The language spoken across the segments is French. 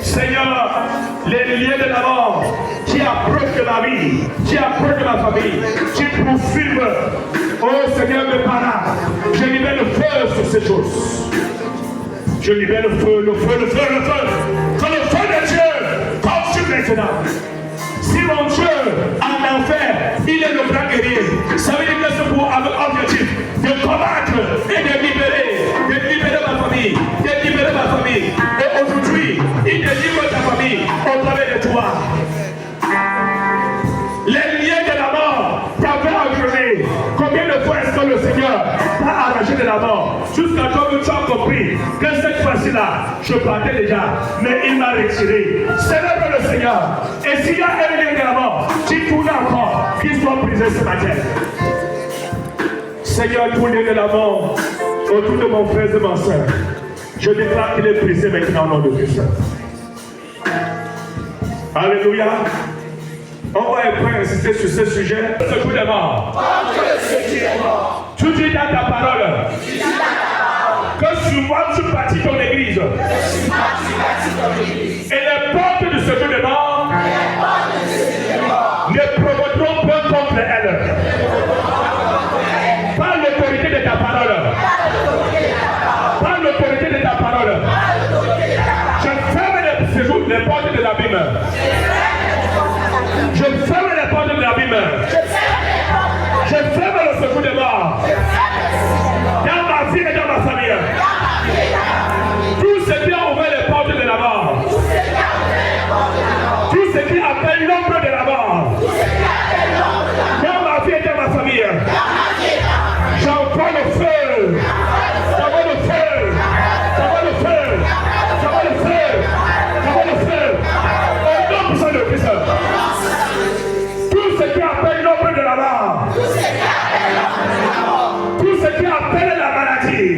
Seigneur, les liens de la mort qui approchent de ma vie, qui approchent de ma famille, qui poursuivent. Oh Seigneur, me parle. Je libère le feu sur ces choses. Je libère le feu, le feu, le feu, le feu. Que le feu de Dieu consume maintenant. Si mon Dieu en enfer, il est le grand guerrier. Ça veut dire que c'est pour avec objectif de combattre et de libérer ma famille, de libérer ma famille. Et aujourd'hui, il délivre ta famille au travers de toi. Les liens de la mort t'avaient entraîné. Combien de fois est-ce que le Seigneur t'a arraché de la mort? Jusqu'à ce que tu as compris que cette fois-ci-là, je partais déjà, mais il m'a retiré. Célèbre le Seigneur. Et s'il y a un lien de la mort, tu tournes encore, qu'il soit brisé ce matin. Seigneur, tout lieu de la mort autour de mon frère et ma soeur, je déclare qu'il est brisé maintenant au nom de Christ. Alléluia. On va insister sur ce sujet. Ce jour des morts. Tu dis dans ta parole que sur moi tu bâtis ton église. Et les portes de ce jour des morts ne provoqueront point contre elle. Par l'autorité de ta parole. Par l'autorité de ta parole. Je ferme les portes de l'abîme. Je ferme les portes de l'abîme. Je ferme le secours des morts. Dans ma vie et dans ma famille. Tout ce qui a ouvert les portes de la mort. Tout ce qui appelle l'ombre de la mort. Dans ma vie et dans ma famille. J'envoie le feu. J'envoie le feu. J'envoie le feu. J'envoie le feu. J'envoie le feu. Au nom puissant de Christ. Tout ce qui appelle l'ombre de la mort. Tout ce qui appelle la maladie.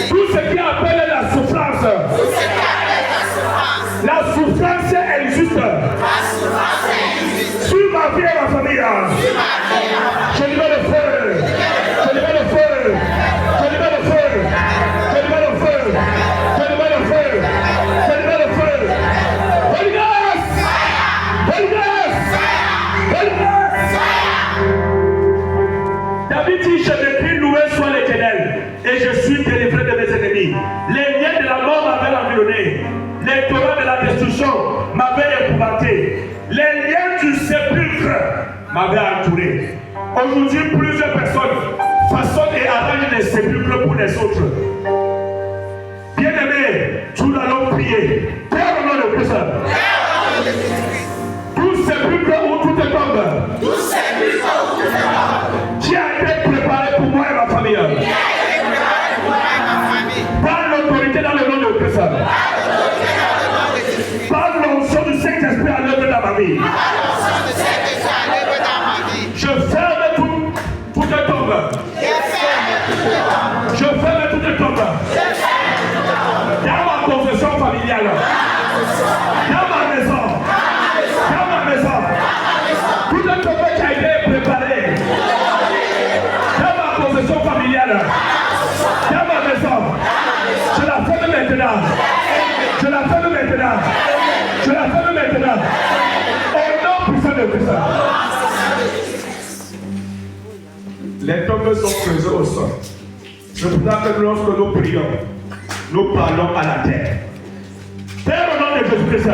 Tout ce qui appelle la souffrance. La souffrance est juste. Sur ma vie et ma famille. Je lui mets le feu. Je lui mets le feu. Je lui mets le feu. Je lui mets le feu. Je lui mets le feu. Je lui mets le feu. Holy Ghost! Holy Ghost! Holy Ghost! David dit, je me prie, loué soit l'Éternel, et je suis délivré de mes ennemis. Les liens de la mort m'avaient environné. Les torrents de la destruction m'avaient épouvanté. Les liens du sépulcre m'avaient entouré. Aujourd'hui, plusieurs personnes façonnent et arrangent les sépulcres pour les autres. Bien-aimés, nous allons prier. Père au nom de Christ. Tout sépulcre où tout est tombe. Qui a été préparé pour moi et ma famille. Par l'autorité dans le nom de Christ. Par l'onction du Saint-Esprit à l'œuvre dans ma vie. Je ferme toute tombe. Je ferme toute tombe. Dans ma confession familiale. Dans ma maison. Dans ma maison. Toute tombe qui a été préparée. Dans ma confession familiale. Dans ma maison. Je la ferme maintenant. Je la ferme maintenant. Je la ferme maintenant. Au nom puissant de Christ. Les tombes sont creusées au sol. C'est pour ça que lorsque nous prions, nous parlons à la terre. Père au nom de Jésus-Christ.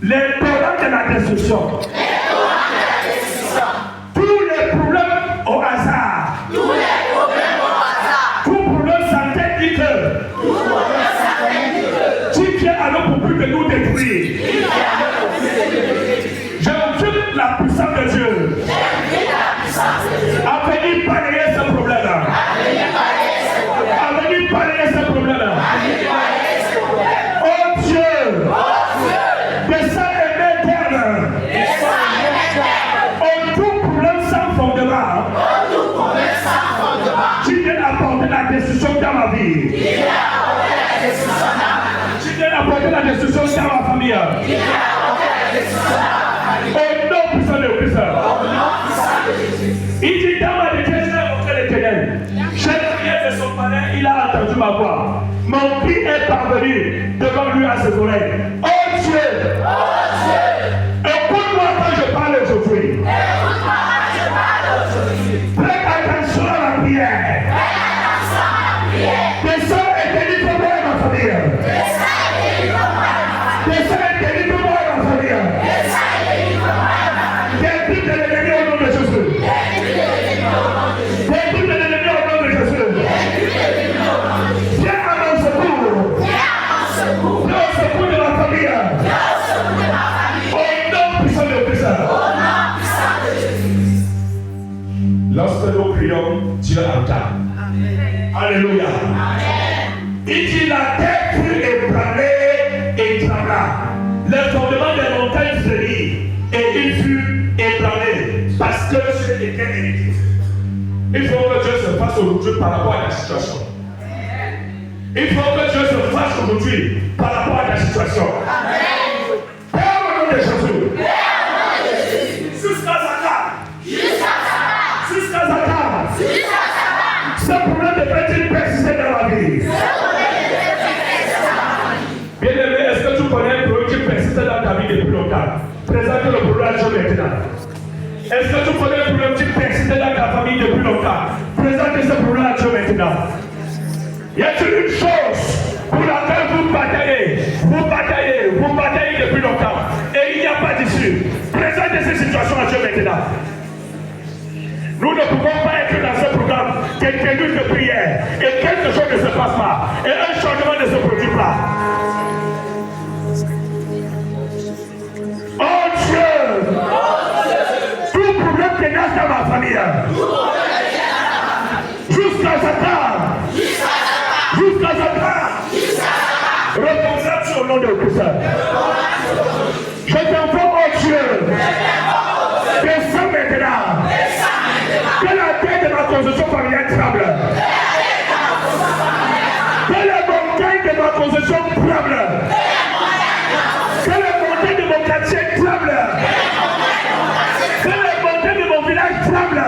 Les torrents de la destruction. Tous les problèmes au hasard. Tout problème synthétique. Qui vient alors pour plus que nous détruire. J'invite la puissance de Dieu. À venir balayer ce problème. À venir balayer ce problème. Oh Dieu. Descends et m'éterne. Oh tout problème sans fondement. Tu viens apporter la destruction dans ma vie. Tu viens apporter la destruction dans ma famille. Au nom puissant de Christ. Il dit dans ma détresse, j'ai montré l'Éternel. J'ai prié de son palais, il a entendu ma voix. Mon cri est parvenu devant lui à ses oreilles. Oh Dieu! Écoute-moi quand je parle aujourd'hui. Prête attention à la prière. Descends et délivre-moi et ma famille. Descends et délivre-moi et ma famille. Délivre de l'ennemi au nom de Jésus. Délivre de l'ennemi au nom de Jésus. Viens à mon secours. Viens au secours de ma famille. Au nom puissant de Christ. Lorsque nous prions, Dieu entend. Alléluia. Il dit la terre fut ébranlée et trembla. Le fondement des montagnes frémit et il fut ébranlé parce que fasse aujourd'hui par rapport à la situation. Il faut que Dieu se fasse aujourd'hui par rapport à ta situation. Père, au nom de Jésus. Jusqu'à Zakar. Ce problème de peut-il persister dans la vie? Bien-aimé, est-ce que tu connais un problème qui persiste dans ta vie depuis longtemps? Présente le problème à Dieu maintenant. Est-ce que tu connais un problème qui persiste dans ta famille depuis longtemps? Présente ce problème à Dieu maintenant. Y a-t-il une chose pour laquelle vous bataillez depuis longtemps et il n'y a pas d'issue? Présentez cette situation à Dieu maintenant. Nous ne pouvons pas être dans ce programme quelques minutes de prière et quelque chose ne se passe pas et un changement ne se produit pas. Oh Dieu! Tout problème tenace dans ma famille. Jusqu'à Satan. Reposez au nom de Christ. Je t'informe, oh Dieu, descends maintenant. Que la tête de ma construction familiale tremble. Que la montagne de ma construction tremble. Que la montagne de mon quartier tremble. Que la montagne de mon village tremble.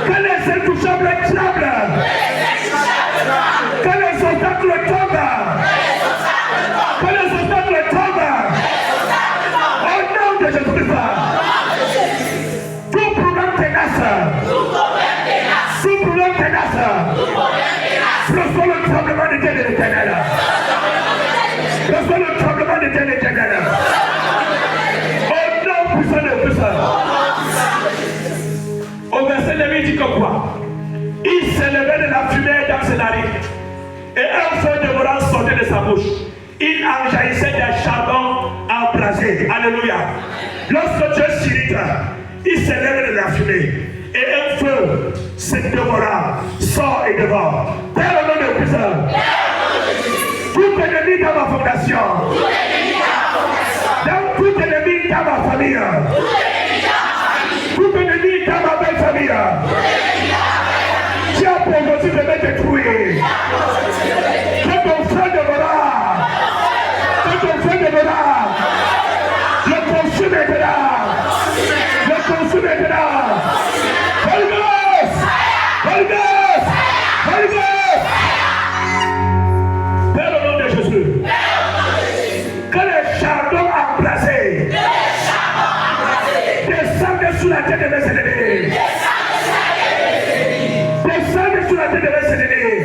Que les intouchables tremblent. Que les obstacles tombent. Que les obstacles tombent. Au nom de Jésus-Christ. Tout problème tenace. Reçois le tremblement de Dieu de l'Éternel. Reçois le tremblement de Dieu de l'Éternel. Au nom puissant de Christ. Au verset 9, il dit que quoi? Il s'élevait de la fumée dans ses narines et un feu dévorant sortait de sa bouche. Il enjaillissait des charbons embrasés. Alléluia. Lorsque Dieu s'irrite, il s'élève de la fumée et un feu se dévorant sort et dévore. Père, au nom de Christ, tout ennemi dans ma fondation, tout ennemi dans ma famille, tout ennemi dans ma belle famille, tu as pour aussi de me détruire. Que ton frère dévora, le consume maintenant. Holy Ghost! Père, au nom de Jésus, que les chardons embrasés descendent sous la tête de mes ennemis. Descendent sous la tête de mes ennemis.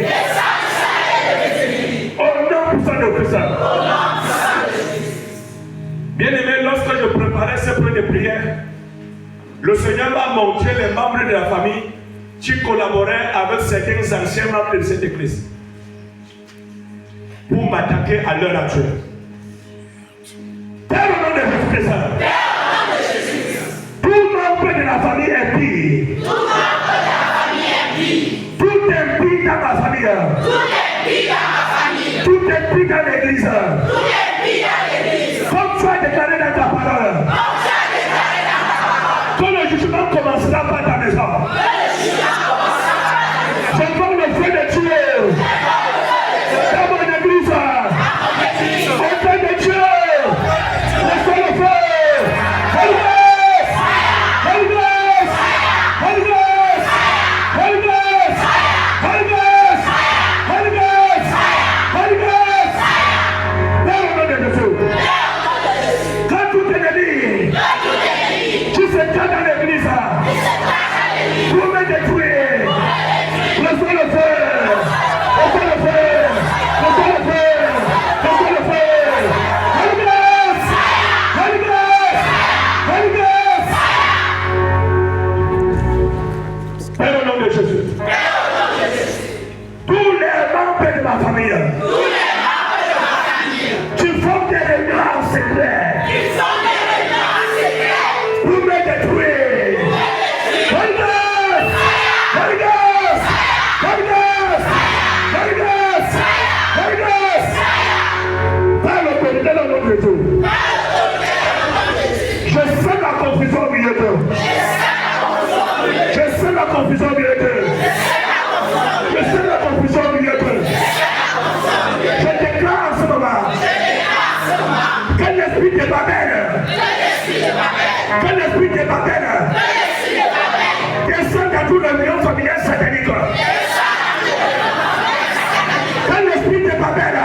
Au nom puissant de Christ. Bien-aimé, lorsque je préparais ce point de prière, le Seigneur m'a montré les membres de la famille qui collaboraient avec certains anciens membres de cette église pour m'attaquer à l'heure actuelle. Père, au nom de Jésus-Christ, tout membre de la famille est pire. Tout impie dans ma famille. Tout impie dans l'église. Comme tu as déclaré dans ta parole. Quand le jugement commencera par ta maison, je vois le feu de Dieu dans mon église. Au feu de Dieu, reçois le feu. Quand tout ennemi qui se tient dans l'église, Que l'esprit de Babel descende dans tout le milieu familial satanique. Que l'esprit de Babel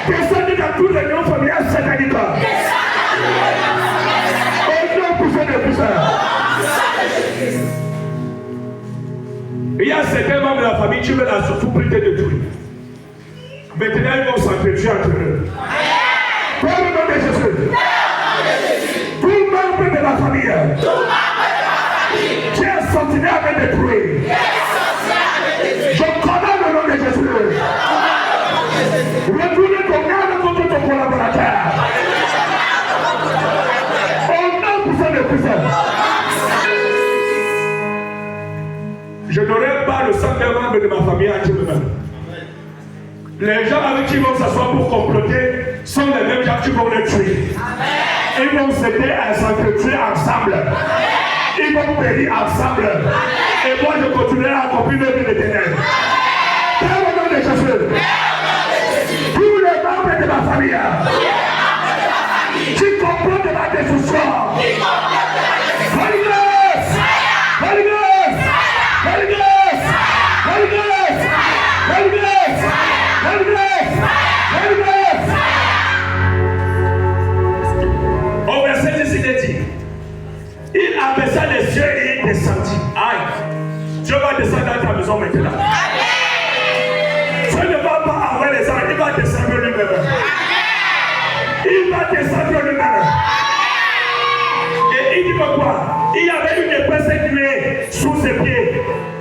descende dans tout le milieu familial satanique. Au nom puissant de puissant. Il y a certains membres de la famille, tu veux la souffrir de détruire. Maintenant, ils vont s'entretuer entre eux. Pour le nom de Jésus. Tout membre de la famille. Qui est sorti à me détruire. Je commande le nom de Jésus. Retourne ton âme contre ton collaborateur. Au nom puissant de puissant. Je n'aurai pas le sang d'un membre de ma famille à Dieu même. Les gens avec qui ils vont s'asseoir pour comploter sont les mêmes gens qui vont les tuer. Ils vont s'aider à s'entretuer ensemble. Ils vont périr ensemble. Et moi je continuerai à accomplir l'œuvre de l'Éternel. Dans le nom de Jésus. Tous les membres de ma famille qui complotent de ma destruction. Holy Ghost! Holy Ghost! Holy Ghost! Holy Ghost! Holy Ghost! Holy Ghost! Holy Ghost! Au verset 10, il est dit, il abaissa les yeux et il descendit. Aïe! Dieu va descendre dans ta maison maintenant. Dieu ne va pas avoir les armes, il va descendre lui-même. Il va descendre lui-même. Et il dit quoi? Il y avait une épaisse nuée sous ses pieds.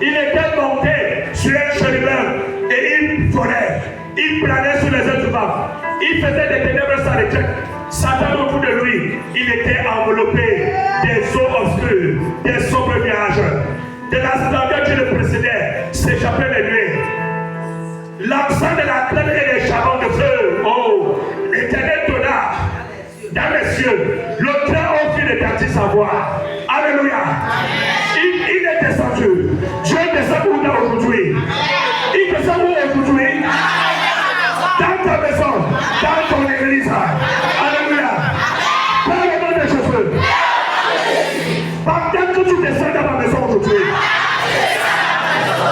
Il était monté sur un chérubin et il volait. Il planait sur les ailes du vent. Il faisait des ténèbres sans retraite. Satan autour de lui, il était enveloppé des eaux obscures, des sombres nuages. De la splendeur qui le précédait, s'échappaient les nuées. L'absence de la crainte et les charbons de feu. Oh, l'Éternel donna dans les cieux. Le Très-Haut fit d'établir sa voix. Alléluia. Il est descendu. Dieu descend où là aujourd'hui? Il descend où aujourd'hui? Dans ta maison, dans ton église. Alléluia. Par le nom de Jésus. Pendant que tu descends dans ma maison aujourd'hui.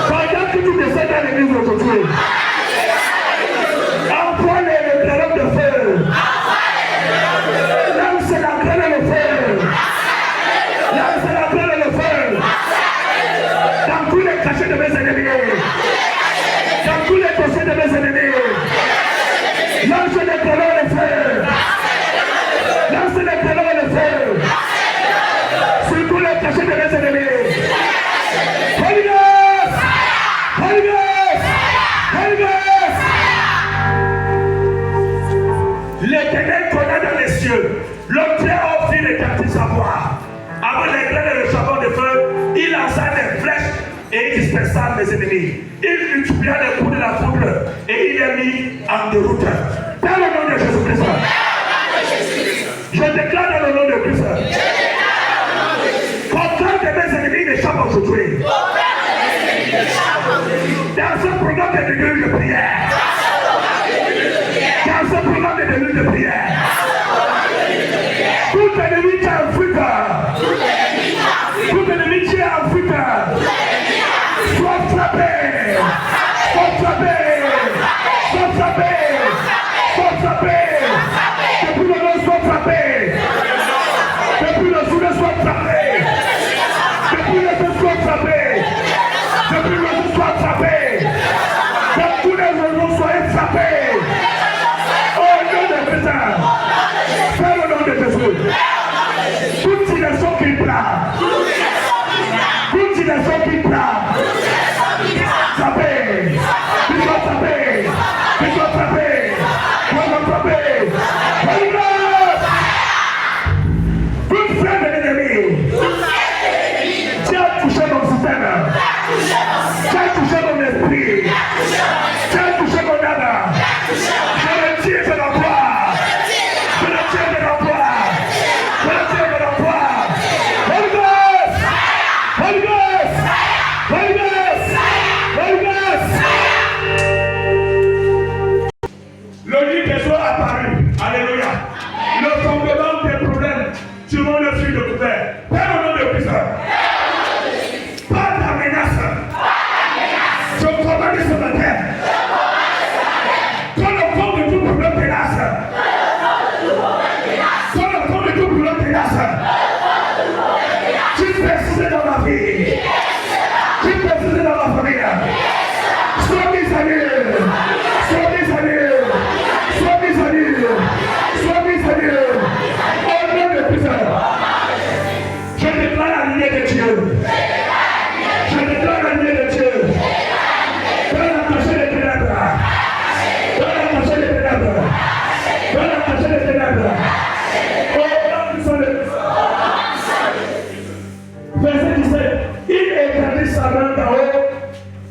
Pendant que tu descends dans l'église aujourd'hui. Envoie les grêlons de feu. Lance la grêle et le feu. Lance la grêle et le feu. Dans tous les cachets de mes ennemis. Dans tous les dossiers de mes ennemis. Lance les grêlons et le feu. Lance les grêlons et le feu. Sur tous les cachets de mes ennemis. Holy Ghost! Holy Ghost! Holy Ghost! L'Éternel connaît dans les cieux. Le Très-Haut fit d'établir sa voix. Avant les graines et le charbon de feu, il lança des flèches et il dispersa mes ennemis. Il multiplia les coups de la foudre et il les mit en déroute. Dans le nom de Jésus-Christ. Je déclare dans le nom de Christ. Qu'aucun de mes ennemis n'échappe aujourd'hui. Dans ce programme de déluge de prière. Dans ce programme de déluge de prière. Tout ennemi qui est en fuite. Tout ennemi qui est en fuite. Soit frappé. Soit frappé. Soit frappé. Soit frappé. Depuis le nom, soit frappé. Depuis le jour, soit frappé. Depuis le jour, soit frappé. Depuis le jour, soit frappé. Depuis les jours, Sur mon suis de couvert. Père au nom de Christ. Pas de menace. Je commande ce matin. Quand le fond de tout problème tenace. Quand le fond de tout problème tenace. Tu persistes dans ma vie. Tu persistes dans ma famille. Sois mis à Dieu. Sois mis à Dieu. Sois mis à Dieu. Sois mis à Dieu. Au nom de Christ. Je déclare la lumière de Dieu. Je déclare la lumière de Dieu. Dans la cachée des ténèbres. Dans la cachée des ténèbres. Dans la cachée des ténèbres. Au nom du Seigneur. Verset 17. Il étendit sa main d'en haut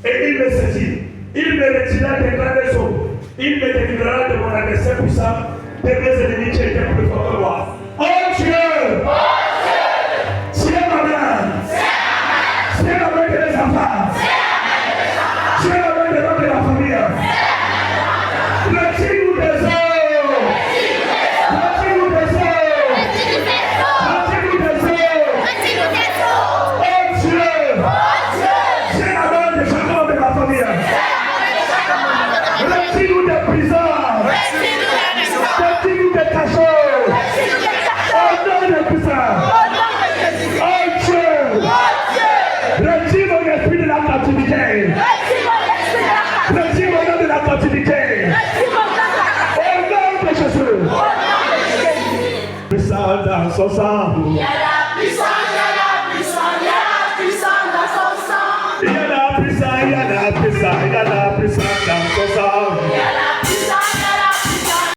et il me saisit. Il me retira des grandes eaux. Il me délivrera de mon adversaire puissant, de mes ennemis qui étaient plus forts que moi. Oh Dieu! C'est ma main! C'est la main de mes enfants! C'est la main de l'homme de la famille! Retire-nous des eaux! Retire-nous des eaux! Retire-nous des eaux! Oh Dieu! C'est la main de chaque homme de la famille! Retire-nous des prisons! Retire-nous des cachots! Au nom de Christ! Oh Dieu! Retire mon esprit de la captivité! Retire mon nom de la captivité! Au nom de Jésus! Puissant dans son sang! Il y a la puissance, il y a la puissance, il y a la puissance dans son sang. Il y a la puissance, il y a la puissance, il y a la puissance dans son sang.